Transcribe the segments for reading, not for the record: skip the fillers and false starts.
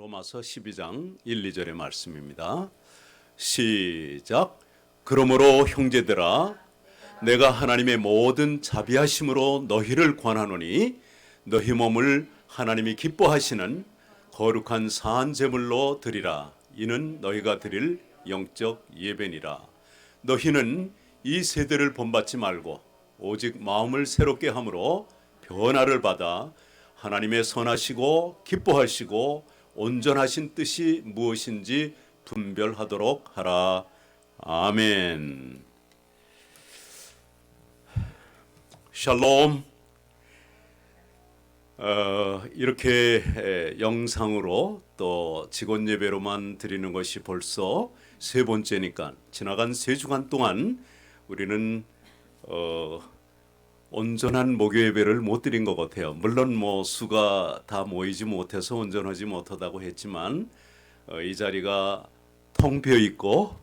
로마서 12장 1, 2절의 말씀입니다. 시작. 그러므로 형제들아 내가 하나님의 모든 자비하심으로 너희를 권하노니 너희 몸을 하나님이 기뻐하시는 거룩한 사한 제물로 드리라. 이는 너희가 드릴 영적 예배니라. 너희는 이 세대를 본받지 말고 오직 마음을 새롭게 함으로 변화를 받아 하나님의 선하시고 기뻐하시고 온전하신 뜻이 무엇인지 분별하도록 하라. 아멘. 샬롬. 이렇게 영상으로 또 직원 예배로만 드리는 것이 벌써 세 번째니까 지나간 세 주간 동안 우리는 온전한 목요 예배를 못 드린 것 같아요. 물론 수가 다 모이지 못해서 온전하지 못하다고 했지만 이 자리가 텅 비어 있고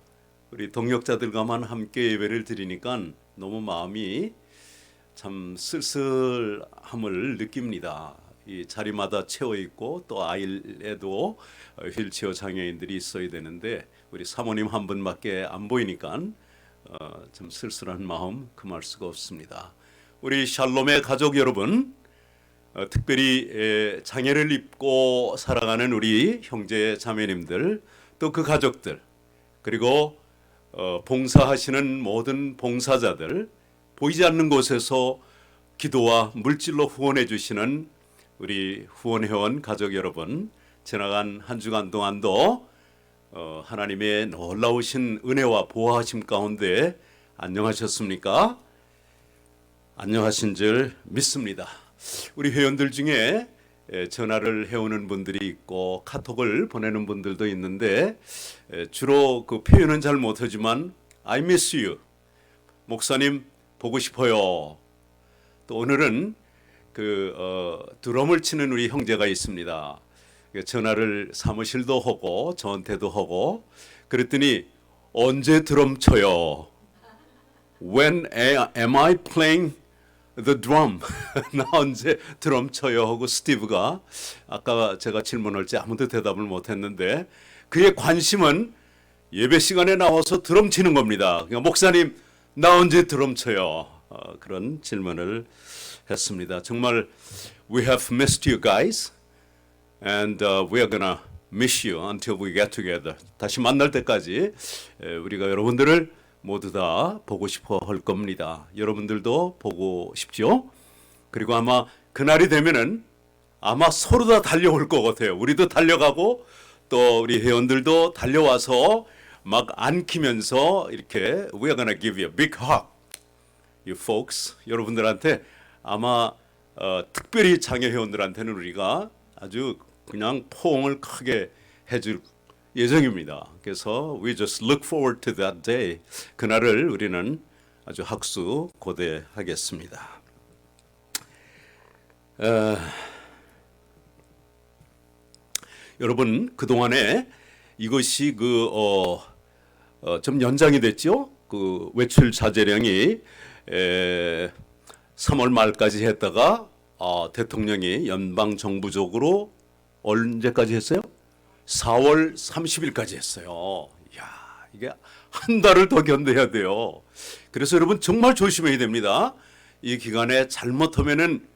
우리 동역자들과만 함께 예배를 드리니까 너무 마음이 참 쓸쓸함을 느낍니다. 이 자리마다 채워 있고 또 아일에도 휠체어 장애인들이 있어야 되는데 우리 사모님 한 분밖에 안 보이니까 좀 쓸쓸한 마음 금할 수가 없습니다. 우리 샬롬의 가족 여러분, 특별히 장애를 입고 살아가는 우리 형제 자매님들, 또 그 가족들, 그리고 봉사하시는 모든 봉사자들, 보이지 않는 곳에서 기도와 물질로 후원해 주시는 우리 후원회원 가족 여러분, 지나간 한 주간 동안도 하나님의 놀라우신 은혜와 보호하심 가운데 안녕하셨습니까? 안녕하신 줄 믿습니다. 우리 회원들 중에 전화를 해오는 분들이 있고 카톡을 보내는 분들도 있는데 주로 그 표현은 잘 못하지만 I miss you, 목사님 보고 싶어요. 또 오늘은 드럼을 치는 우리 형제가 있습니다. 전화를 사무실도 하고 저한테도 하고 그랬더니 언제 드럼 쳐요? When am I playing the drum? 나 언제 드럼 쳐요? 하고 스티브가 아까 제가 질문할 때 아무도 대답을 못했는데 그의 관심은 예배 시간에 나와서 드럼 치는 겁니다. 그러니까 목사님 나 언제 드럼 쳐요? 그런 질문을 했습니다. 정말 we have missed you guys and we are gonna miss you until we get together. 다시 만날 때까지 우리가 여러분들을 모두 다 보고 싶어 할 겁니다. 여러분들도 보고 싶죠? 그리고 아마 그날이 되면은 아마 서로 다 달려올 것 같아요. 우리도 달려가고 또 우리 회원들도 달려와서 막 안기면서 이렇게 We are gonna give you a big hug. You folks, 여러분들한테 아마 특별히 장애 회원들한테는 우리가 아주 그냥 포옹을 크게 해줄 예정입니다. 그래서 we just look forward to that day. 그날을 우리는 아주 학수 고대하겠습니다. 여러분 그동안에 이것이 좀 연장이 됐죠. 그 외출 자제령이 3월 말까지 했다가 대통령이 연방 정부적으로 언제까지 했어요? 4월 30일까지 했어요. 이야, 이게 한 달을 더 견뎌야 돼요. 그래서 여러분 정말 조심해야 됩니다. 이 기간에 잘못하면은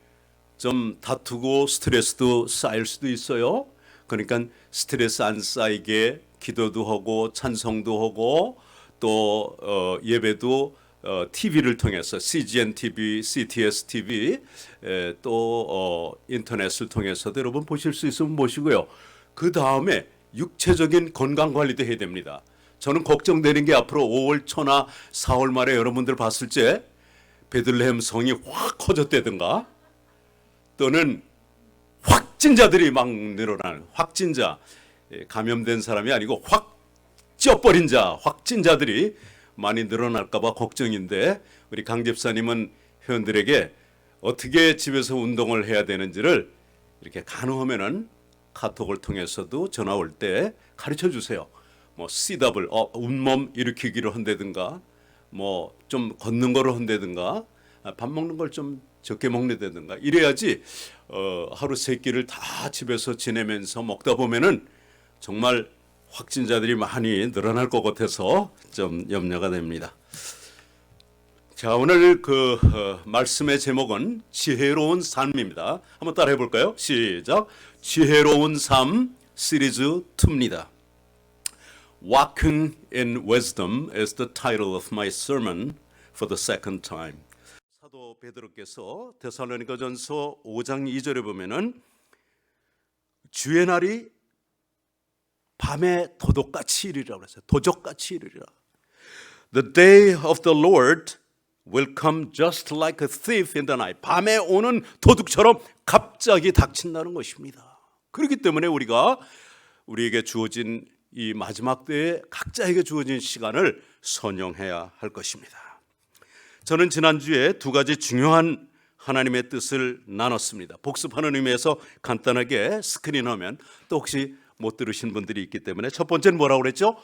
좀 다투고 스트레스도 쌓일 수도 있어요. 그러니까 스트레스 안 쌓이게 기도도 하고 찬송도 하고 또 예배도 TV를 통해서 CGN TV, CTS TV 또 인터넷을 통해서도 여러분 보실 수 있으면 보시고요. 그 다음에 육체적인 건강 관리도 해야 됩니다. 저는 걱정되는 게 앞으로 5월 초나 4월 말에 여러분들 봤을 때 베들레헴 성이 확 커졌다든가 또는 확진자들이 막 늘어나는 확진자, 감염된 사람이 아니고 확 쪄버린 자, 확진자들이 많이 늘어날까 봐 걱정인데 우리 강 집사님은 회원들에게 어떻게 집에서 운동을 해야 되는지를 이렇게 가능하면은 카톡을 통해서도 전화 올 때 가르쳐 주세요. 시답을 온몸 일으키기를 한다든가 좀 걷는 거를 한다든가 밥 먹는 걸 좀 적게 먹는다든가 이래야지 하루 세 끼를 다 집에서 지내면서 먹다 보면은 정말 확진자들이 많이 늘어날 것 같아서 좀 염려가 됩니다. 자, 오늘 말씀의 제목은 지혜로운 삶입니다. 한번 따라해 볼까요? 시작. 지혜로운 삶 시리즈 2입니다. Walking in Wisdom is the title of my sermon for the second time. 사도 베드로께서 데살로니가전서 5장 2절에 보면은 주의 날이 밤에 도둑같이 이르리라 그랬어요. 도적같이 이르리라. The day of the Lord will come just like a thief in the night. 밤에 오는 도둑처럼 갑자기 닥친다는 것입니다. 그렇기 때문에 우리에게 주어진 이 마지막 때에 각자에게 주어진 시간을 선용해야 할 것입니다. 저는 지난주에 두 가지 중요한 하나님의 뜻을 나눴습니다. 복습하는 의미에서 간단하게 스크린하면 또 혹시 못 들으신 분들이 있기 때문에 첫 번째는 뭐라고 그랬죠?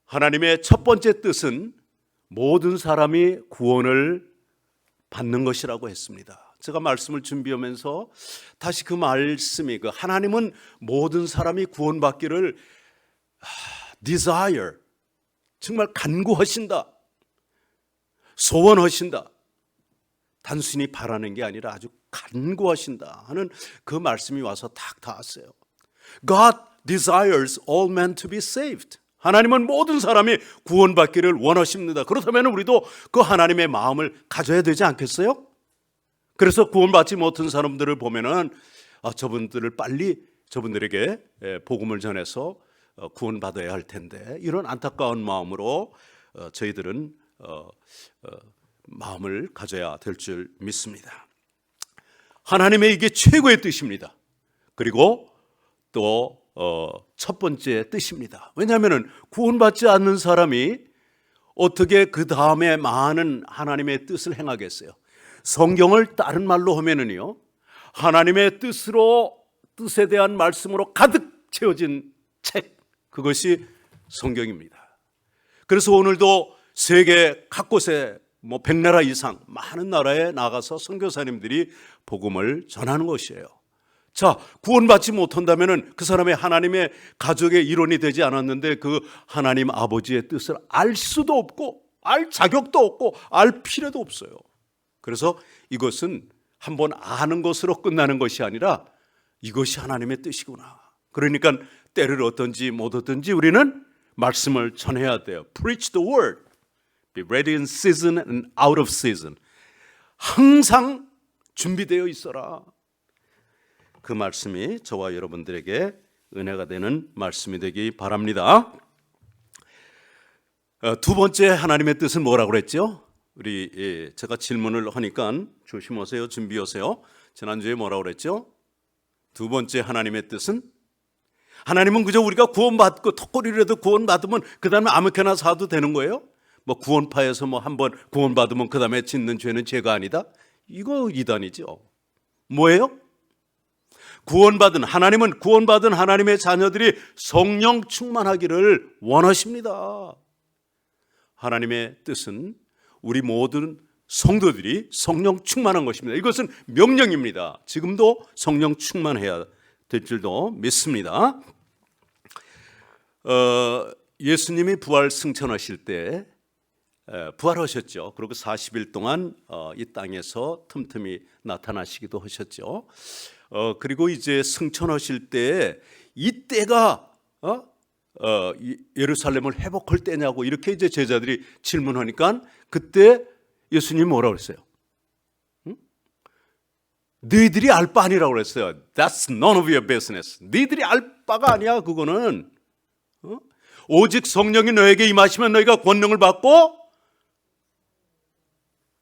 하나님의 첫 번째 뜻은 모든 사람이 구원을 받는 것이라고 했습니다. 제가 말씀을 준비하면서 다시 그 말씀이 하나님은 모든 사람이 구원받기를 desire, 정말 간구하신다, 소원하신다, 단순히 바라는 게 아니라 아주 간구하신다 하는 그 말씀이 와서 탁 닿았어요. God desires all men to be saved. 하나님은 모든 사람이 구원받기를 원하십니다. 그렇다면 우리도 그 하나님의 마음을 가져야 되지 않겠어요? 그래서 구원받지 못한 사람들을 보면은 저분들을 빨리 저분들에게 복음을 전해서 구원받아야 할 텐데, 이런 안타까운 마음으로 저희들은 마음을 가져야 될 줄 믿습니다. 하나님의 이게 최고의 뜻입니다. 그리고 또 첫 번째 뜻입니다. 왜냐하면 구원받지 않는 사람이 어떻게 그 다음에 많은 하나님의 뜻을 행하겠어요? 성경을 다른 말로 하면은요, 하나님의 뜻에 대한 말씀으로 가득 채워진 책, 그것이 성경입니다. 그래서 오늘도 세계 각곳에 100나라 이상 많은 나라에 나가서 선교사님들이 복음을 전하는 것이에요. 자, 구원받지 못한다면 그 사람의 하나님의 가족의 일원이 되지 않았는데 그 하나님 아버지의 뜻을 알 수도 없고 알 자격도 없고 알 필요도 없어요. 그래서 이것은 한번 아는 것으로 끝나는 것이 아니라 이것이 하나님의 뜻이구나. 그러니까 때를 얻든지 못 얻든지 우리는 말씀을 전해야 돼요. Preach the word. Be ready in season and out of season. 항상 준비되어 있어라. 그 말씀이 저와 여러분들에게 은혜가 되는 말씀이 되기 바랍니다. 두 번째 하나님의 뜻은 뭐라고 그랬죠? 제가 질문을 하니까 조심하세요. 준비하세요. 지난주에 뭐라고 그랬죠? 두 번째 하나님의 뜻은, 하나님은 그저 우리가 구원받고 턱걸이라도 구원받으면 그 다음에 아무렇게나 사도 되는 거예요? 구원파에서 한번 구원받으면 그 다음에 짓는 죄는 죄가 아니다? 이거 이단이죠. 뭐예요? 하나님은 구원받은 하나님의 자녀들이 성령 충만하기를 원하십니다. 하나님의 뜻은 우리 모든 성도들이 성령 충만한 것입니다. 이것은 명령입니다. 지금도 성령 충만해야 될 줄도 믿습니다. 예수님이 부활 승천하실 때 부활하셨죠. 그리고 40일 동안 이 땅에서 틈틈이 나타나시기도 하셨죠. 그리고 이제 승천하실 때 이때가 예루살렘을 회복할 때냐고 이렇게 이제 제자들이 질문하니까 그때 예수님이 뭐라고 그랬어요? 너희들이 알 바 아니라고 그랬어요. That's none of your business. 너희들이 알 바가 아니야. 그거는 오직 성령이 너에게 임하시면 너희가 권능을 받고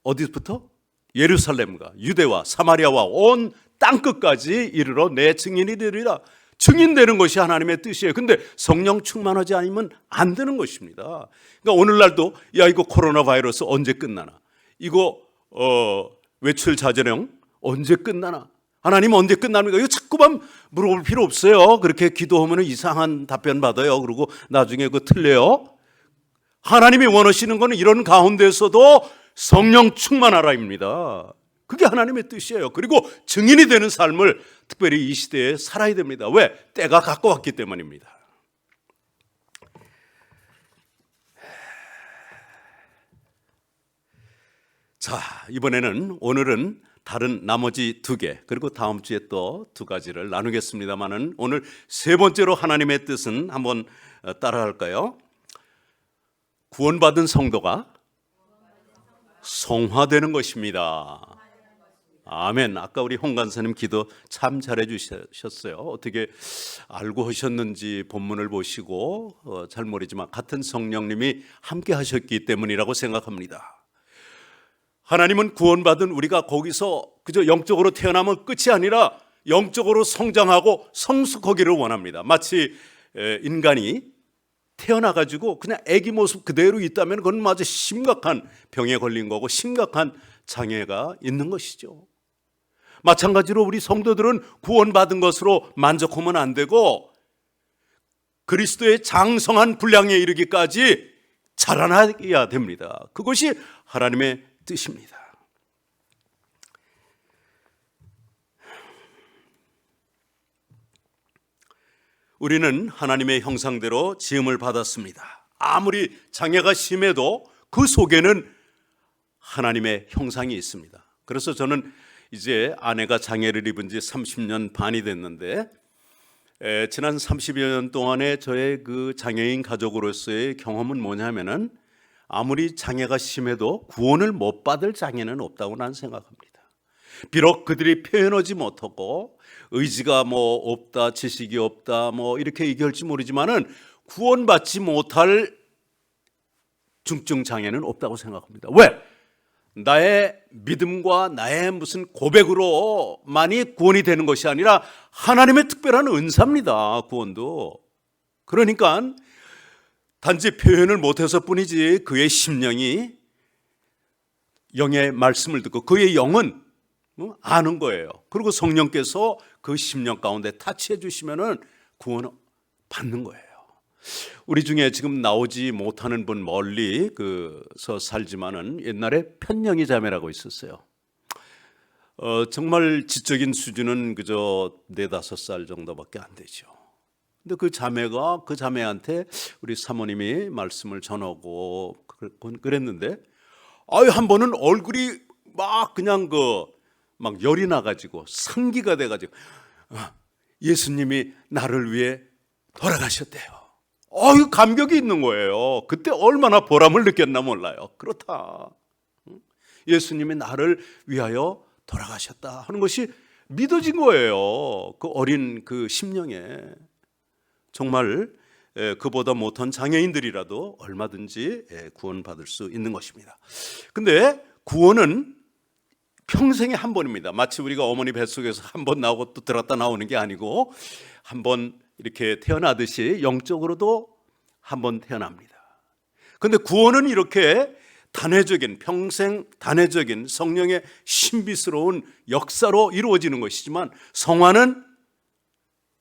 어디부터? 예루살렘과 유대와 사마리아와 온 땅끝까지 이르러 내 증인이 되리라. 증인되는 것이 하나님의 뜻이에요. 근데 성령 충만하지 않으면 안 되는 것입니다. 그러니까 오늘날도 이거 코로나 바이러스 언제 끝나나? 이거 외출 자제령 언제 끝나나? 하나님 언제 끝납니까? 이거 자꾸만 물어볼 필요 없어요. 그렇게 기도하면 이상한 답변 받아요. 그리고 나중에 틀려요. 하나님이 원하시는 것은 이런 가운데서도 성령 충만하라입니다. 그게 하나님의 뜻이에요. 그리고 증인이 되는 삶을 특별히 이 시대에 살아야 됩니다. 왜? 때가 가까웠기 때문입니다. 자, 오늘은 다른 나머지 2개, 그리고 다음 주에 또 2가지를 나누겠습니다만은 오늘 3번째로 하나님의 뜻은 한번 따라할까요? 구원받은 성도가 성화되는 것입니다. 아멘. 아까 우리 홍 간사님 기도 참 잘해 주셨어요. 어떻게 알고 하셨는지 본문을 보시고 잘 모르지만 같은 성령님이 함께 하셨기 때문이라고 생각합니다. 하나님은 구원받은 우리가 거기서 그저 영적으로 태어나면 끝이 아니라 영적으로 성장하고 성숙하기를 원합니다. 마치 인간이 태어나가지고 그냥 아기 모습 그대로 있다면 그건 마치 심각한 병에 걸린 거고 심각한 장애가 있는 것이죠. 마찬가지로 우리 성도들은 구원받은 것으로 만족하면 안 되고 그리스도의 장성한 분량에 이르기까지 자라나야 됩니다. 그것이 하나님의 뜻입니다. 우리는 하나님의 형상대로 지음을 받았습니다. 아무리 장애가 심해도 그 속에는 하나님의 형상이 있습니다. 그래서 저는 이제 아내가 장애를 입은 지 30년 반이 됐는데 지난 30여 년 동안의 저의 그 장애인 가족으로서의 경험은 뭐냐면은 아무리 장애가 심해도 구원을 못 받을 장애는 없다고 나는 생각합니다. 비록 그들이 표현하지 못하고 의지가 뭐 없다, 지식이 없다, 뭐 이렇게 얘기할지 모르지만은 구원받지 못할 중증 장애는 없다고 생각합니다. 왜? 나의 믿음과 나의 무슨 고백으로만이 구원이 되는 것이 아니라 하나님의 특별한 은사입니다. 구원도. 그러니까 단지 표현을 못해서 뿐이지 그의 심령이 영의 말씀을 듣고 그의 영은 아는 거예요. 그리고 성령께서 그 심령 가운데 타치해 주시면은 구원을 받는 거예요. 우리 중에 지금 나오지 못하는 분 멀리 그서 살지만은 옛날에 편령이 자매라고 있었어요. 정말 지적인 수준은 그저 4-5살 정도밖에 안 되죠. 근데 그 자매가 그 자매한테 우리 사모님이 말씀을 전하고 그랬는데 한 번은 얼굴이 막 그냥 막 열이 나가지고 상기가 돼가지고 예수님이 나를 위해 돌아가셨대요. 감격이 있는 거예요. 그때 얼마나 보람을 느꼈나 몰라요. 그렇다. 예수님이 나를 위하여 돌아가셨다 하는 것이 믿어진 거예요. 그 어린 그 심령에. 정말 그보다 못한 장애인들이라도 얼마든지 구원받을 수 있는 것입니다. 근데 구원은 평생에 한 번입니다. 마치 우리가 어머니 뱃속에서 한 번 나오고 또 들었다 나오는 게 아니고 한 번 이렇게 태어나듯이 영적으로도 한 번 태어납니다. 그런데 구원은 이렇게 단회적인 평생 단회적인 성령의 신비스러운 역사로 이루어지는 것이지만 성화는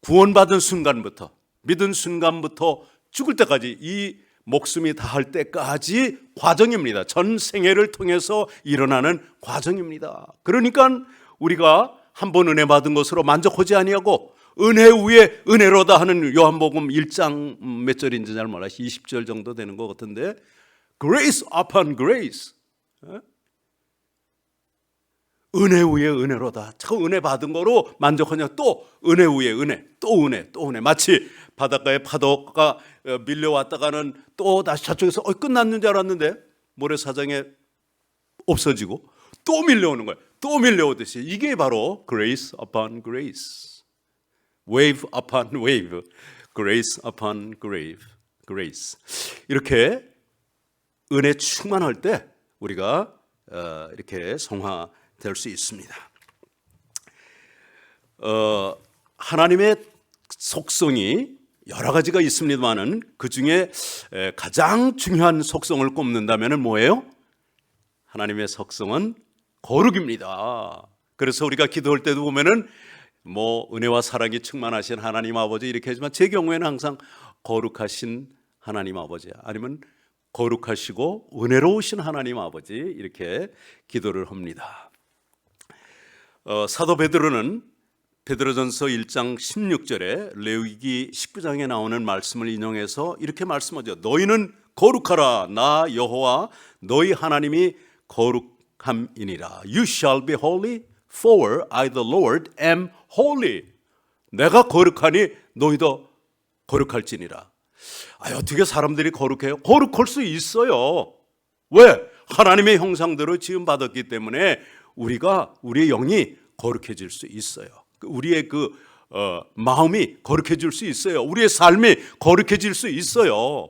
구원받은 순간부터 믿은 순간부터 죽을 때까지 이 목숨이 다할 때까지 과정입니다. 전 생애를 통해서 일어나는 과정입니다. 그러니까 우리가 한 번 은혜 받은 것으로 만족하지 아니하고 은혜 위에 은혜로다 하는 요한복음 1장 몇 절인지 잘 몰라요. 20절 정도 되는 것 같은데 Grace upon grace. 은혜 위에 은혜로다. 저 은혜 받은 거로 만족하냐? 또 은혜 위에 은혜, 또 은혜, 또 은혜. 마치 바닷가에 파도가 밀려왔다가는 또 다시 저쪽에서 끝났는 줄 알았는데 모래사장에 없어지고 또 밀려오는 거예요. 또 밀려오듯이 이게 바로 grace upon grace, wave upon wave, grace upon grace. 이렇게 은혜 충만할 때 우리가 이렇게 성화될 수 있습니다. 하나님의 속성이 여러 가지가 있습니다만은 그 중에 가장 중요한 속성을 꼽는다면은 뭐예요? 하나님의 속성은 거룩입니다. 그래서 우리가 기도할 때도 보면은 뭐 은혜와 사랑이 충만하신 하나님 아버지 이렇게 하지만 제 경우에는 항상 거룩하신 하나님 아버지 아니면 거룩하시고 은혜로우신 하나님 아버지 이렇게 기도를 합니다. 사도 베드로는 베드로전서 1장 16절에 레위기 19장에 나오는 말씀을 인용해서 이렇게 말씀하죠. 너희는 거룩하라. 나 여호와 너희 하나님이 거룩함이니라. You shall be holy, for I the Lord am holy. 내가 거룩하니 너희도 거룩할지니라. 어떻게 사람들이 거룩해요? 거룩할 수 있어요. 왜? 하나님의 형상대로 지음받았기 때문에 우리의 영이 거룩해질 수 있어요. 우리의 마음이 거룩해질 수 있어요. 우리의 삶이 거룩해질 수 있어요.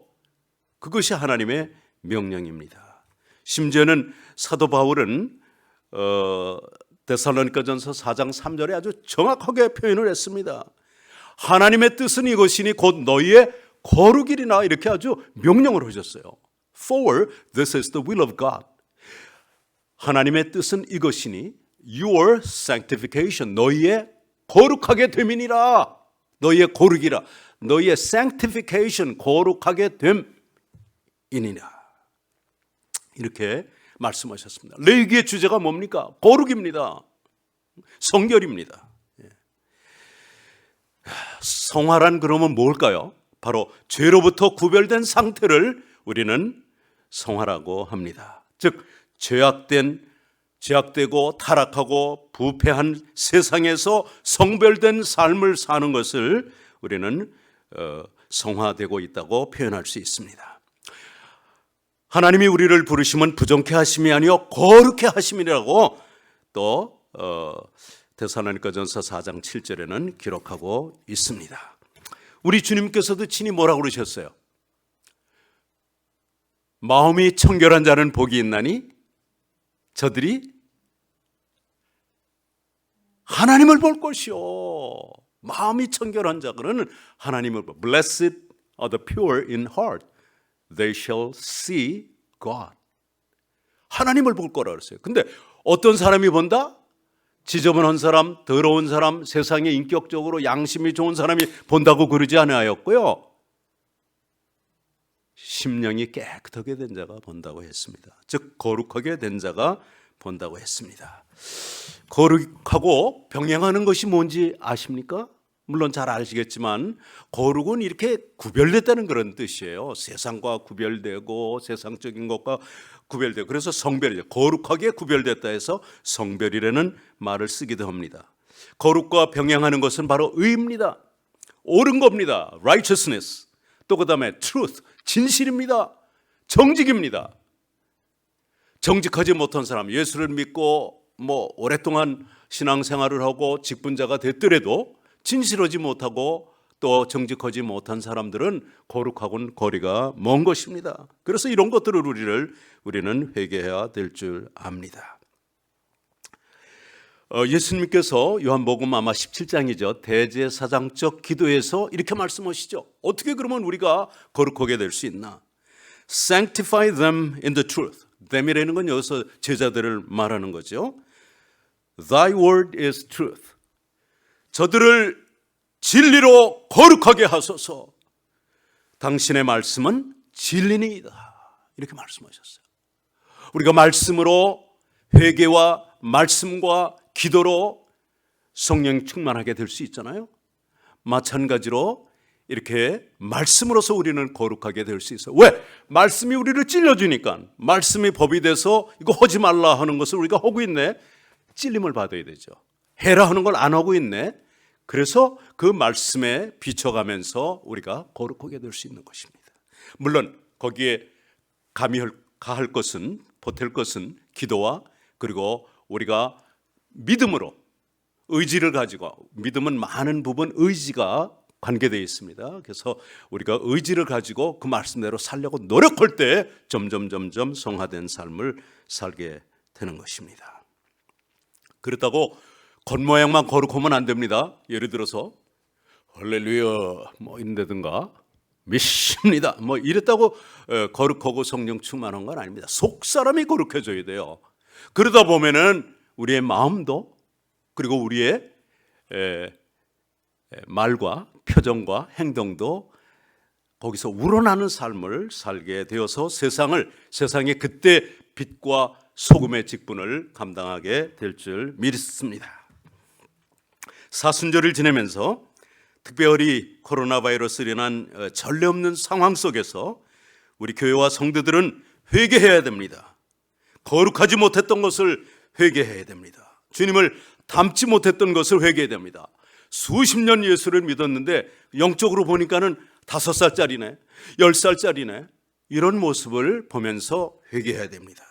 그것이 하나님의 명령입니다. 심지어는 사도 바울은 데살로니가전서 4장 3절에 아주 정확하게 표현을 했습니다. 하나님의 뜻은 이것이니 곧 너희의 거룩이리나, 이렇게 아주 명령을 하셨어요. For this is the will of God. 하나님의 뜻은 이것이니 your sanctification, 너희의 거룩하게 됨이니라. 너희의 거룩이라. 너희의 sanctification, 거룩하게 됨이니라. 이렇게 말씀하셨습니다. 레위기의 주제가 뭡니까? 거룩입니다. 성결입니다. 성화란 그러면 뭘까요? 바로 죄로부터 구별된 상태를 우리는 성화라고 합니다. 즉 죄악되고 타락하고 부패한 세상에서 성별된 삶을 사는 것을 우리는 성화되고 있다고 표현할 수 있습니다. 하나님이 우리를 부르시면 부정케 하심이 아니요 거룩케 하심이라고 또 데살로니가전서 4장 7절에는 기록하고 있습니다. 우리 주님께서도 친히 뭐라고 그러셨어요? 마음이 청결한 자는 복이 있나니 저들이 하나님을 볼 것이요. 마음이 청결한 자들은 하나님을 볼. Blessed are the pure in heart, they shall see God. 하나님을 볼 거라 그랬어요. 근데 어떤 사람이 본다? 지저분한 사람, 더러운 사람, 세상에 인격적으로 양심이 좋은 사람이 본다고 그러지 않았고요. 심령이 깨끗하게 된 자가 본다고 했습니다. 즉 거룩하게 된 자가 본다고 했습니다. 거룩하고 병행하는 것이 뭔지 아십니까? 물론 잘 아시겠지만 거룩은 이렇게 구별됐다는 그런 뜻이에요. 세상과 구별되고 세상적인 것과 구별되고, 그래서 성별이죠. 거룩하게 구별됐다 해서 성별이라는 말을 쓰기도 합니다. 거룩과 병행하는 것은 바로 의입니다. 옳은 겁니다. righteousness. 또 그 다음에 truth, 진실입니다. 정직입니다. 정직하지 못한 사람, 예수를 믿고 오랫동안 신앙생활을 하고 직분자가 됐더라도 진실하지 못하고 또 정직하지 못한 사람들은 거룩하고는 거리가 먼 것입니다. 그래서 이런 것들을 우리는 회개해야 될 줄 압니다. 예수님께서 요한복음 아마 17장이죠. 대제사장적 기도에서 이렇게 말씀하시죠. 어떻게 그러면 우리가 거룩하게 될 수 있나? Sanctify them in the truth. them이라는 건 여기서 제자들을 말하는 거죠. Thy word is truth. 저들을 진리로 거룩하게 하소서. 당신의 말씀은 진리니이다. 이렇게 말씀하셨어요. 우리가 말씀으로, 회개와 말씀과 기도로 성령 충만하게 될 수 있잖아요. 마찬가지로 이렇게 말씀으로서 우리는 거룩하게 될 수 있어요. 왜? 말씀이 우리를 찔러주니까. 말씀이 법이 돼서 이거 하지 말라 하는 것을 우리가 하고 있네. 찔림을 받아야 되죠. 해라 하는 걸 안 하고 있네. 그래서 그 말씀에 비춰가면서 우리가 거룩하게 될 수 있는 것입니다. 물론 거기에 가할 것은, 보탤 것은 기도와, 그리고 우리가 믿음으로 의지를 가지고, 믿음은 많은 부분 의지가 관계되어 있습니다. 그래서 우리가 의지를 가지고 그 말씀대로 살려고 노력할 때 점점 성화된 삶을 살게 되는 것입니다. 그렇다고 겉모양만 거룩하면 안 됩니다. 예를 들어서 할렐루야 이런다든가 믿습니다 이랬다고 거룩하고 성령 충만한 건 아닙니다. 속사람이 거룩해져야 돼요. 그러다 보면은 우리의 마음도, 그리고 우리의 말과 표정과 행동도 거기서 우러나는 삶을 살게 되어서 세상에 그때 빛과 소금의 직분을 감당하게 될 줄 믿습니다. 사순절을 지내면서 특별히 코로나 바이러스로 인한 전례 없는 상황 속에서 우리 교회와 성도들은 회개해야 됩니다. 거룩하지 못했던 것을 회개해야 됩니다. 주님을 닮지 못했던 것을 회개해야 됩니다. 수십 년 예수를 믿었는데 영적으로 보니까는 5살짜리네, 10살짜리네, 이런 모습을 보면서 회개해야 됩니다.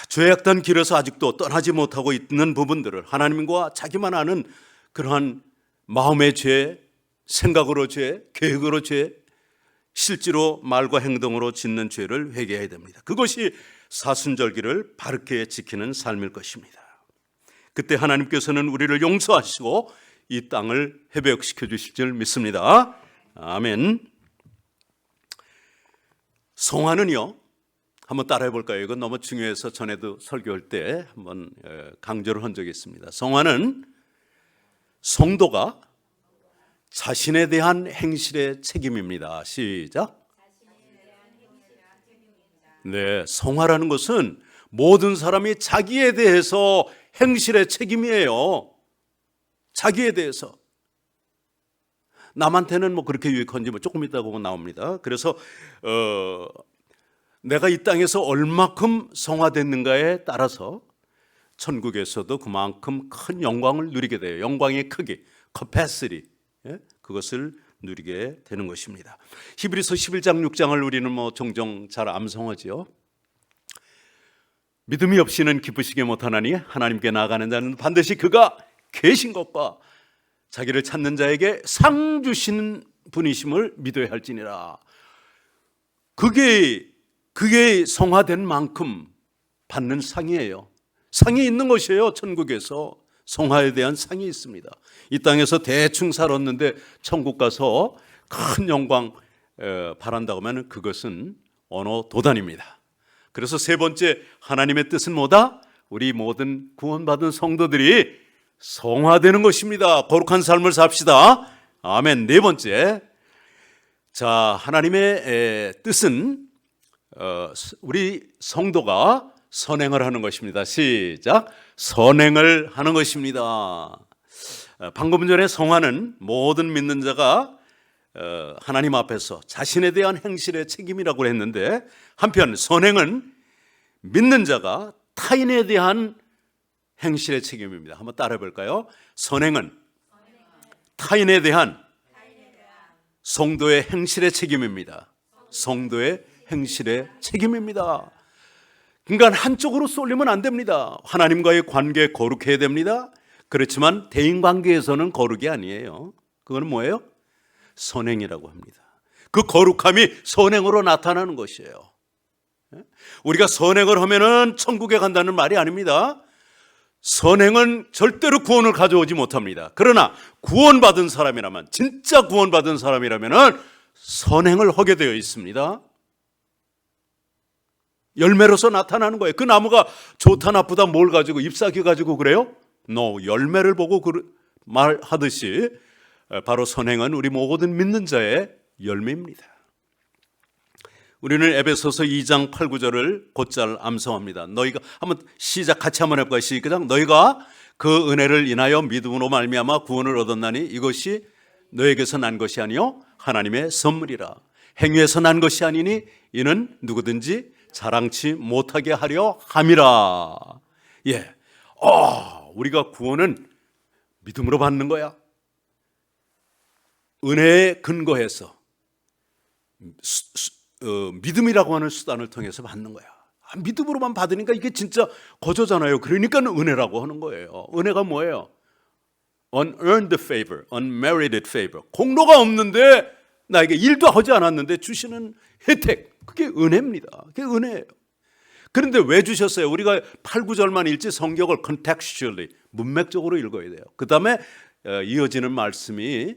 죄악된 길에서 아직도 떠나지 못하고 있는 부분들을 하나님과 자기만 아는 그러한 마음의 죄, 생각으로 죄, 계획으로 죄, 실제로 말과 행동으로 짓는 죄를 회개해야 됩니다. 그것이 사순절기를 바르게 지키는 삶일 것입니다. 그때 하나님께서는 우리를 용서하시고 이 땅을 회복시켜 주실 줄 믿습니다. 아멘. 성화는요, 한번 따라해 볼까요? 이건 너무 중요해서 전에도 설교할 때 한번 강조를 한 적이 있습니다. 성화는 성도가 자신에 대한 행실의 책임입니다. 시작. 네, 성화라는 것은 모든 사람이 자기에 대해서 행실의 책임이에요. 자기에 대해서. 남한테는 뭐 그렇게 유익한지 뭐 조금 이따 보면 나옵니다. 그래서 내가 이 땅에서 얼마큼 성화됐는가에 따라서 천국에서도 그만큼 큰 영광을 누리게 돼요. 영광의 크기, capacity, 그것을 누리게 되는 것입니다. 히브리서 11장 6장을 우리는 뭐 종종 잘 암송하지요. 믿음이 없이는 기쁘시게 못하나니 하나님께 나아가는 자는 반드시 그가 계신 것과 자기를 찾는 자에게 상 주시는 분이심을 믿어야 할지니라. 그게 성화된 만큼 받는 상이에요. 상이 있는 것이에요. 천국에서 성화에 대한 상이 있습니다. 이 땅에서 대충 살았는데 천국 가서 큰 영광 바란다고 하면 그것은 어느 도단입니다. 그래서 세 번째, 하나님의 뜻은 뭐다? 우리 모든 구원받은 성도들이 성화되는 것입니다. 거룩한 삶을 삽시다. 아멘. 네 번째, 자, 하나님의 뜻은 우리 성도가 선행을 하는 것입니다. 시작. 선행을 하는 것입니다. 방금 전에 성화는 모든 믿는 자가 하나님 앞에서 자신에 대한 행실의 책임이라고 했는데, 한편 선행은 믿는 자가 타인에 대한 행실의 책임입니다. 한번 따라해 볼까요? 선행은 타인에 대한 성도의 행실의 책임입니다. 성도의 행실의 책임입니다. 그러니까 한쪽으로 쏠리면 안 됩니다. 하나님과의 관계 거룩해야 됩니다. 그렇지만 대인관계에서는 거룩이 아니에요. 그건 뭐예요? 선행이라고 합니다. 그 거룩함이 선행으로 나타나는 것이에요. 우리가 선행을 하면은 천국에 간다는 말이 아닙니다. 선행은 절대로 구원을 가져오지 못합니다. 그러나 구원받은 사람이라면, 진짜 구원받은 사람이라면 선행을 하게 되어 있습니다. 열매로서 나타나는 거예요. 그 나무가 좋다 나쁘다 뭘 가지고 잎사귀 가지고 그래요? No, 열매를 보고 말하듯이 바로 선행은 우리 모든 믿는 자의 열매입니다. 우리는 에베소서 2장 8, 9절을 곧잘 암송합니다. 너희가 한번 시작 같이 한번 해볼까요? 시작. 너희가 그 은혜를 인하여 믿음으로 말미암아 구원을 얻었나니 이것이 너에게서 난 것이 아니요 하나님의 선물이라. 행위에서 난 것이 아니니 이는 누구든지 자랑치 못하게 하려 함이라. 예, 우리가 구원은 믿음으로 받는 거야. 은혜에 근거해서 믿음이라고 하는 수단을 통해서 받는 거야. 믿음으로만 받으니까 이게 진짜 거저잖아요. 그러니까 은혜라고 하는 거예요. 은혜가 뭐예요? Unearned favor, unmerited favor. 공로가 없는데 나에게 일도 하지 않았는데 주시는 혜택. 그게 은혜입니다. 그게 은혜예요. 그런데 왜 주셨어요? 우리가 8, 9절만 읽지 성경을 contextually, 문맥적으로 읽어야 돼요. 그 다음에 이어지는 말씀이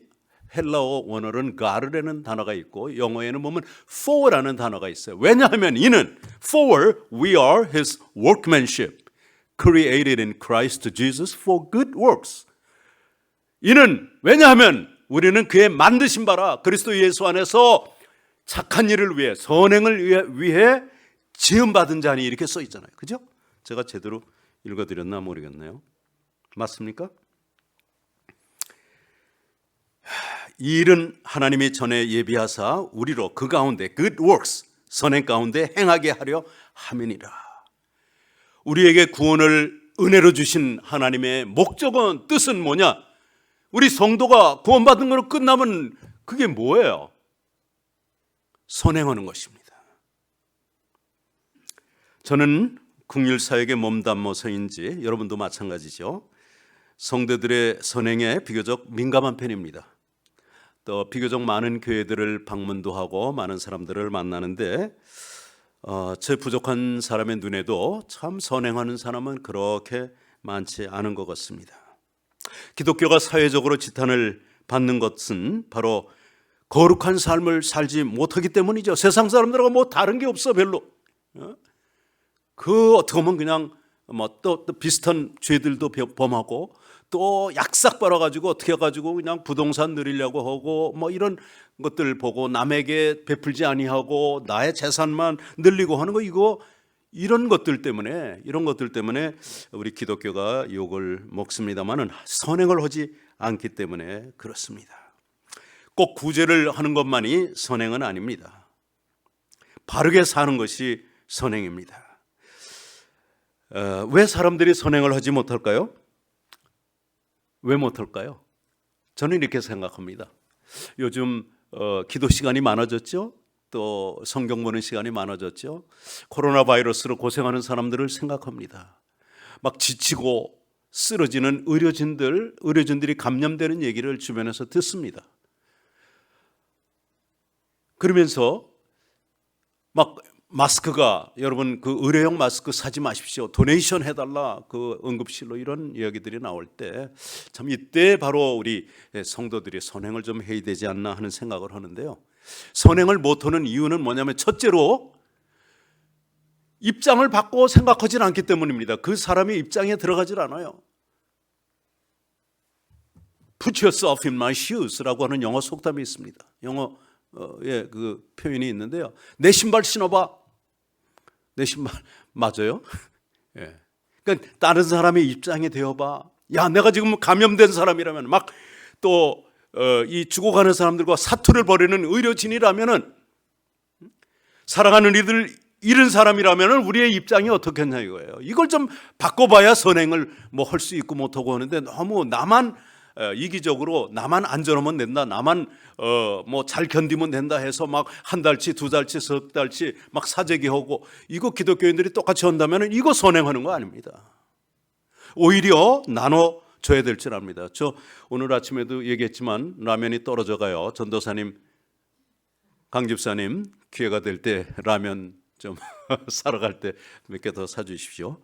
헬라어 원어는 가르라는 단어가 있고 영어에는 보면 for라는 단어가 있어요. 왜냐하면 이는 for we are his workmanship created in Christ Jesus for good works. 이는 왜냐하면 우리는 그의 만드신 바라 그리스도 예수 안에서 착한 일을 위해 선행을 위해 지음받은 자니 이렇게 써 있잖아요. 그죠? 제가 제대로 읽어드렸나 모르겠네요. 맞습니까? 이 일은 하나님이 전에 예비하사 우리로 그 가운데 good works 선행 가운데 행하게 하려 함이니라. 우리에게 구원을 은혜로 주신 하나님의 목적은 뜻은 뭐냐? 우리 성도가 구원받은 걸로 끝나면 그게 뭐예요? 선행하는 것입니다. 저는 국률사역에 몸담아서인지 여러분도 마찬가지죠. 성도들의 선행에 비교적 민감한 편입니다. 또 비교적 많은 교회들을 방문도 하고 많은 사람들을 만나는데 제 부족한 사람의 눈에도 참 선행하는 사람은 그렇게 많지 않은 것 같습니다. 기독교가 사회적으로 지탄을 받는 것은 바로 거룩한 삶을 살지 못하기 때문이죠. 세상 사람들하고 뭐 다른 게 없어 별로. 그 어떻게 보면 그냥 또 비슷한 죄들도 범하고 또 약삭 빨아가지고 어떻게 해가지고 그냥 부동산 늘리려고 하고 뭐 이런 것들 보고 남에게 베풀지 아니하고 나의 재산만 늘리고 하는 거 이런 것들 때문에 우리 기독교가 욕을 먹습니다만은 선행을 하지 않기 때문에 그렇습니다. 꼭 구제를 하는 것만이 선행은 아닙니다. 바르게 사는 것이 선행입니다. 왜 사람들이 선행을 하지 못할까요? 왜 못할까요? 저는 이렇게 생각합니다. 요즘 기도 시간이 많아졌죠. 또 성경 보는 시간이 많아졌죠. 코로나 바이러스로 고생하는 사람들을 생각합니다. 막 지치고 쓰러지는 의료진들이 감염되는 얘기를 주변에서 듣습니다. 그러면서 막 마스크가 여러분 그 의료용 마스크 사지 마십시오. 도네이션 해달라. 그 응급실로 이런 이야기들이 나올 때 참 이때 바로 우리 성도들이 선행을 좀 해야 되지 않나 하는 생각을 하는데요. 선행을 못하는 이유는 뭐냐면 첫째로 입장을 바꿔 생각하지 않기 때문입니다. 그 사람의 입장에 들어가질 않아요. Put yourself in my shoes라고 하는 영어 속담이 있습니다. 영어에 그 표현이 있는데요. 내 신발 신어봐. 내 신발 맞아요? 예. 그러니까 다른 사람의 입장에 되어봐. 야, 내가 지금 감염된 사람이라면 막 또 이 죽어가는 사람들과 사투를 벌이는 의료진이라면은 사랑하는 이들 잃은 사람이라면은 우리의 입장이 어떻겠냐 이거예요. 이걸 좀 바꿔봐야 선행을 뭐 할 수 있고 못하고 하는데 너무 나만 이기적으로 나만 안전하면 된다, 나만 뭐 잘 견디면 된다 해서 막 한 달치, 두 달치, 석 달치 막 사재기하고 이거 기독교인들이 똑같이 한다면 이거 선행하는 거 아닙니다. 오히려 나눠줘야 될 줄 압니다. 저 오늘 아침에도 얘기했지만 라면이 떨어져 가요. 전도사님, 강 집사님 기회가 될 때 라면 좀 사러 갈 때 몇 개 더 사주십시오.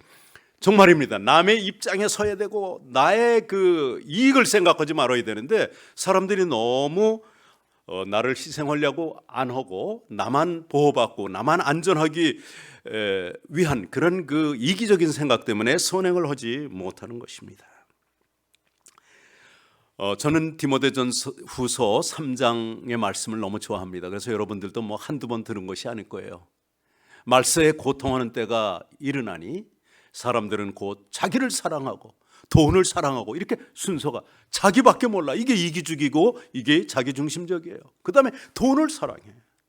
정말입니다. 남의 입장에 서야 되고 나의 그 이익을 생각하지 말아야 되는데 사람들이 너무 나를 희생하려고 안 하고 나만 보호받고 나만 안전하기 위한 그런 그 이기적인 생각 때문에 선행을 하지 못하는 것입니다. 저는 디모데전서 3장의 말씀을 너무 좋아합니다. 그래서 여러분들도 뭐 한두 번 들은 것이 아닐 거예요. 말세에 고통하는 때가 일어나니 사람들은 곧 자기를 사랑하고 돈을 사랑하고 이렇게 순서가 자기밖에 몰라. 이게 이기주기고 이게 자기중심적이에요. 그 다음에 돈을 사랑해.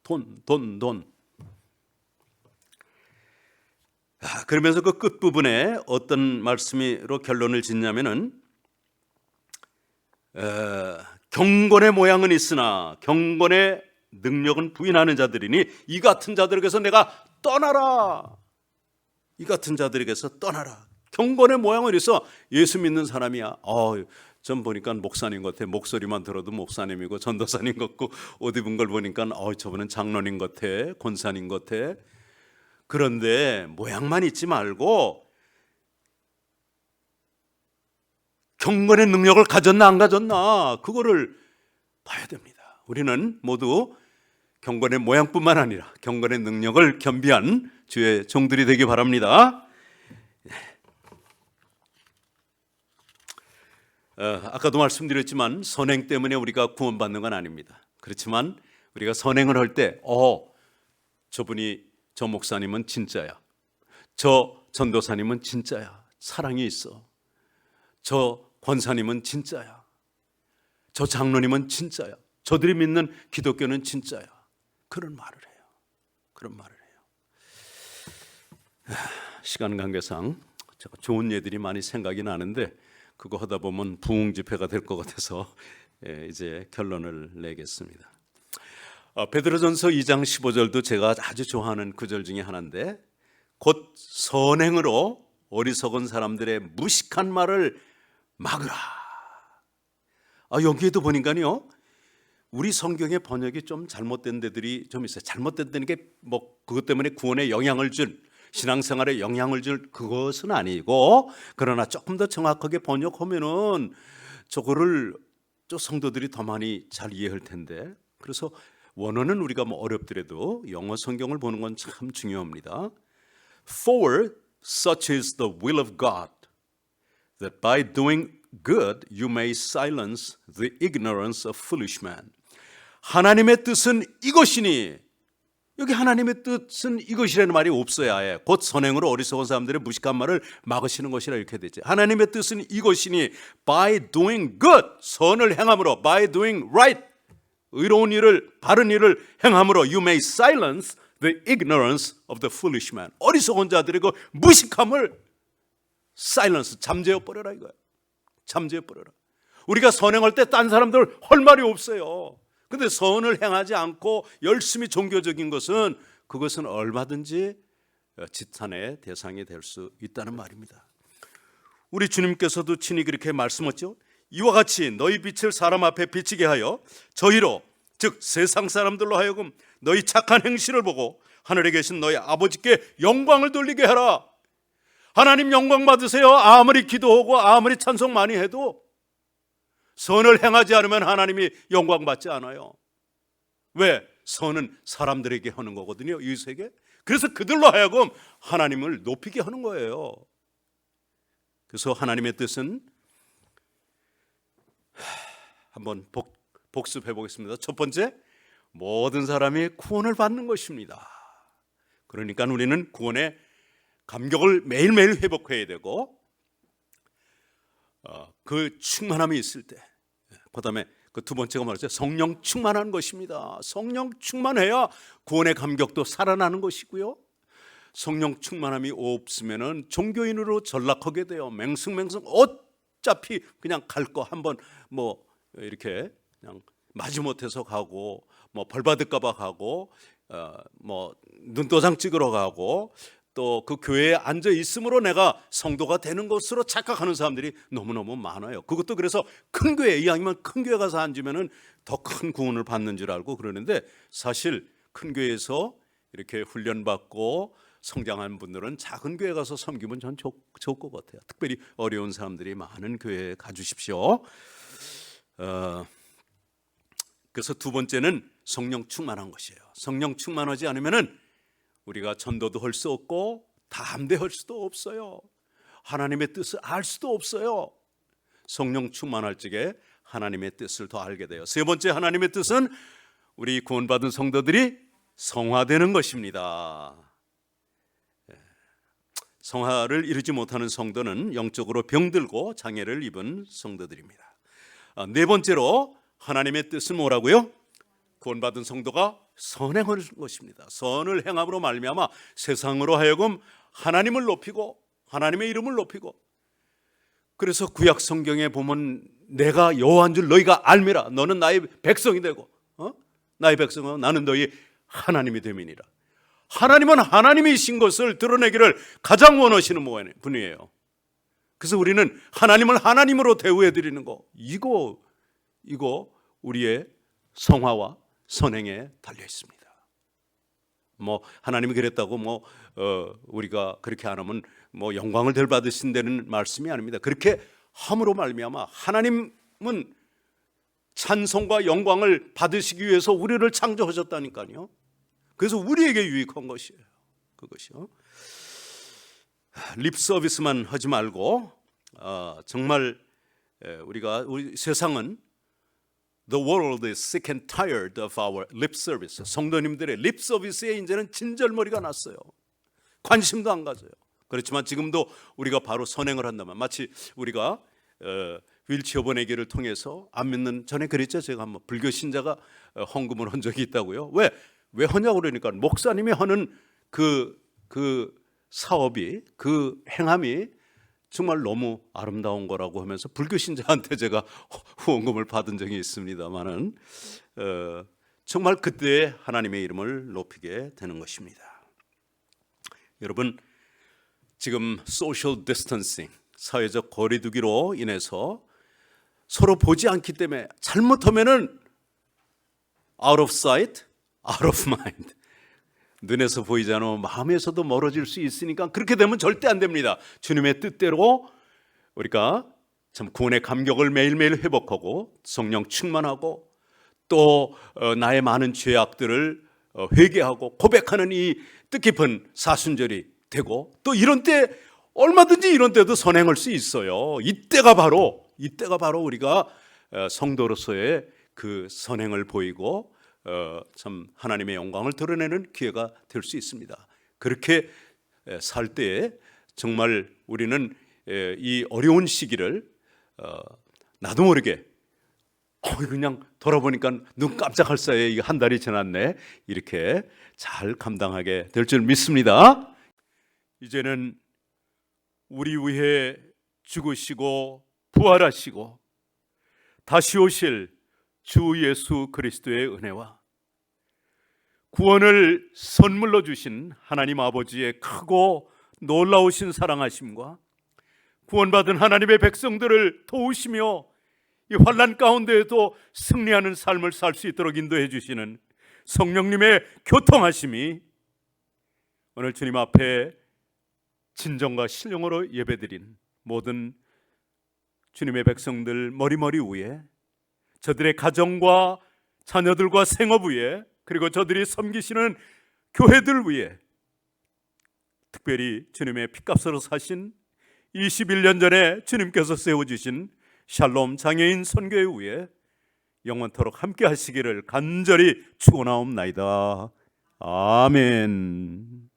돈. 그러면서 그 끝부분에 어떤 말씀으로 결론을 짓냐면은 경건의 모양은 있으나 경건의 능력은 부인하는 자들이니 이 같은 자들에게서 내가 떠나라. 이 같은 자들에게서 떠나라. 경건의 모양을 해서 예수 믿는 사람이야. 전 보니까 목사님 같아. 목소리만 들어도 목사님이고 전도사님 같고 옷 입은 걸 보니까 저분은 장로님 같아. 권사님 같아. 그런데 모양만 있지 말고 경건의 능력을 가졌나 안 가졌나 그거를 봐야 됩니다. 우리는 모두 경건의 모양뿐만 아니라 경건의 능력을 겸비한 주의 종들이 되기 바랍니다. 아까도 말씀드렸지만 선행 때문에 우리가 구원받는 건 아닙니다. 그렇지만 우리가 선행을 할 때 저분이 저 목사님은 진짜야. 저 전도사님은 진짜야. 사랑이 있어. 저 권사님은 진짜야. 저 장로님은 진짜야. 저들이 믿는 기독교는 진짜야. 그런 말을 해요. 그런 말을 해요. 시간 관계상 제가 좋은 예들이 많이 생각이 나는데 그거 하다 보면 부흥 집회가 될 것 같아서 이제 결론을 내겠습니다. 베드로전서 2장 15절도 제가 아주 좋아하는 구절 중에 하나인데 곧 선행으로 어리석은 사람들의 무식한 말을 막으라. 여기에도 보니까요, 우리 성경의 번역이 좀 잘못된 데들이 좀 있어요. 잘못된 게 뭐 그것 때문에 구원에 영향을 줄, 신앙생활에 영향을 줄 그것은 아니고, 그러나 조금 더 정확하게 번역하면은 저거를 저 성도들이 더 많이 잘 이해할 텐데, 그래서 원어는 우리가 뭐 어렵더라도 영어 성경을 보는 건 참 중요합니다. For such is the will of God, that by doing good you may silence the ignorance of foolish men. 하나님의 뜻은 이것이니, 여기 하나님의 뜻은 이것이라는 말이 없어야 해. 곧 선행으로 어리석은 사람들의 무식한 말을 막으시는 것이라 이렇게 되지. 하나님의 뜻은 이것이니 by doing good, 선을 행함으로, by doing right, 의로운 일을, 바른 일을 행함으로 you may silence the ignorance of the foolish man. 어리석은 자들의 그 무식함을 silence, 잠재워 버려라 이거야. 잠재워 버려라. 우리가 선행할 때 딴 사람들 할 말이 없어요. 근데 선을 행하지 않고 열심히 종교적인 것은, 그것은 얼마든지 지탄의 대상이 될 수 있다는 말입니다. 우리 주님께서도 친히 그렇게 말씀하셨죠. 이와 같이 너희 빛을 사람 앞에 비치게 하여 저희로, 즉 세상 사람들로 하여금 너희 착한 행실을 보고 하늘에 계신 너희 아버지께 영광을 돌리게 하라. 하나님 영광 받으세요. 아무리 기도하고 아무리 찬송 많이 해도 선을 행하지 않으면 하나님이 영광 받지 않아요. 왜? 선은 사람들에게 하는 거거든요, 이 세계. 그래서 그들로 하여금 하나님을 높이게 하는 거예요. 그래서 하나님의 뜻은 한번 복습해 보겠습니다. 첫 번째, 모든 사람이 구원을 받는 것입니다. 그러니까 우리는 구원의 감격을 매일매일 회복해야 되고, 그 충만함이 있을 때, 그 다음에 그 두 번째가 말이죠, 성령 충만한 것입니다. 성령 충만해야 구원의 감격도 살아나는 것이고요, 성령 충만함이 없으면은 종교인으로 전락하게 돼요. 맹승맹승 어차피 그냥 갈 거 한번 뭐 이렇게 그냥 마지못해서 가고, 뭐 벌 받을까봐 가고, 뭐 눈도장 찍으러 가고, 또 그 교회에 앉아 있음으로 내가 성도가 되는 것으로 착각하는 사람들이 너무너무 많아요. 그것도 그래서 큰 교회, 이왕이면 큰 교회 가서 앉으면은 더 큰 구원을 받는 줄 알고 그러는데, 사실 큰 교회에서 이렇게 훈련받고 성장한 분들은 작은 교회 가서 섬기면 전 좋을 것 같아요. 특별히 어려운 사람들이 많은 교회에 가주십시오. 그래서 두 번째는 성령 충만한 것이에요. 성령 충만하지 않으면은 우리가 전도도 할 수 없고 담대할 수도 없어요. 하나님의 뜻을 알 수도 없어요. 성령 충만할 적에 하나님의 뜻을 더 알게 돼요. 세 번째, 하나님의 뜻은 우리 구원받은 성도들이 성화되는 것입니다. 성화를 이루지 못하는 성도는 영적으로 병들고 장애를 입은 성도들입니다. 네 번째로, 하나님의 뜻은 뭐라고요? 구원받은 성도가 선행하는 것입니다. 선을 행함으로 말미암아 세상으로 하여금 하나님을 높이고 하나님의 이름을 높이고, 그래서 구약 성경에 보면 내가 여호와인 줄 너희가 알미라. 너는 나의 백성이 되고 나의 백성은 나는 너희 하나님이 됨이니라. 하나님은 하나님이신 것을 드러내기를 가장 원하시는 분이에요. 그래서 우리는 하나님을 하나님으로 대우해 드리는 거, 이거 우리의 성화와 선행에 달려 있습니다. 뭐 하나님이 그랬다고 우리가 그렇게 안 하면 영광을 덜 받으신다는 말씀이 아닙니다. 그렇게 함으로 말미암아 하나님은 찬송과 영광을 받으시기 위해서 우리를 창조하셨다니까요. 그래서 우리에게 유익한 것이에요. 그것이요. 립 서비스만 하지 말고 정말 우리 세상은 The world is sick and tired of our lip service. 성도님들의 립 서비스에 이제는 진절머리가 났어요. 관심도 안 가져요. 그렇지만 지금도 우리가 바로 선행을 한다면, 마치 우리가 휠체어 보내기를 통해서 안 믿는, 전에 그랬죠. 제가 한번 불교 신자가 헌금을 한 적이 있다고요. 왜 하냐고 그러니까 목사님이 하는 그 사업이, 그 행함이 정말 너무 아름다운 거라고 하면서 불교 신자한테 제가 후원금을 받은 적이 있습니다만은 정말 그때 하나님의 이름을 높이게 되는 것입니다. 여러분, 지금 소셜 디스턴싱, 사회적 거리두기로 인해서 서로 보지 않기 때문에 잘못하면은 out of sight, out of mind. 눈에서 보이지 않으면 마음에서도 멀어질 수 있으니까 그렇게 되면 절대 안 됩니다. 주님의 뜻대로 우리가 참 구원의 감격을 매일매일 회복하고 성령 충만하고 또 나의 많은 죄악들을 회개하고 고백하는 이 뜻깊은 사순절이 되고, 또 이런 때 얼마든지 이런 때도 선행할 수 있어요. 이때가 바로 우리가 성도로서의 그 선행을 보이고 참 하나님의 영광을 드러내는 기회가 될 수 있습니다. 그렇게 살 때에 정말 우리는 이 어려운 시기를 나도 모르게 그냥 돌아보니까 눈 깜짝할 사이에 이게 한 달이 지났네, 이렇게 잘 감당하게 될 줄 믿습니다. 이제는 우리 위해 죽으시고 부활하시고 다시 오실 주 예수 그리스도의 은혜와 구원을 선물로 주신 하나님 아버지의 크고 놀라우신 사랑하심과 구원받은 하나님의 백성들을 도우시며 이 환난 가운데에도 승리하는 삶을 살 수 있도록 인도해 주시는 성령님의 교통하심이 오늘 주님 앞에 진정과 신령으로 예배드린 모든 주님의 백성들 머리머리 위에, 저들의 가정과 자녀들과 생업 위에, 그리고 저들이 섬기시는 교회들 위에, 특별히 주님의 핏값으로 사신 21년 전에 주님께서 세워주신 샬롬 장애인 선교회 위에 영원토록 함께 하시기를 간절히 축원하옵나이다. 아멘.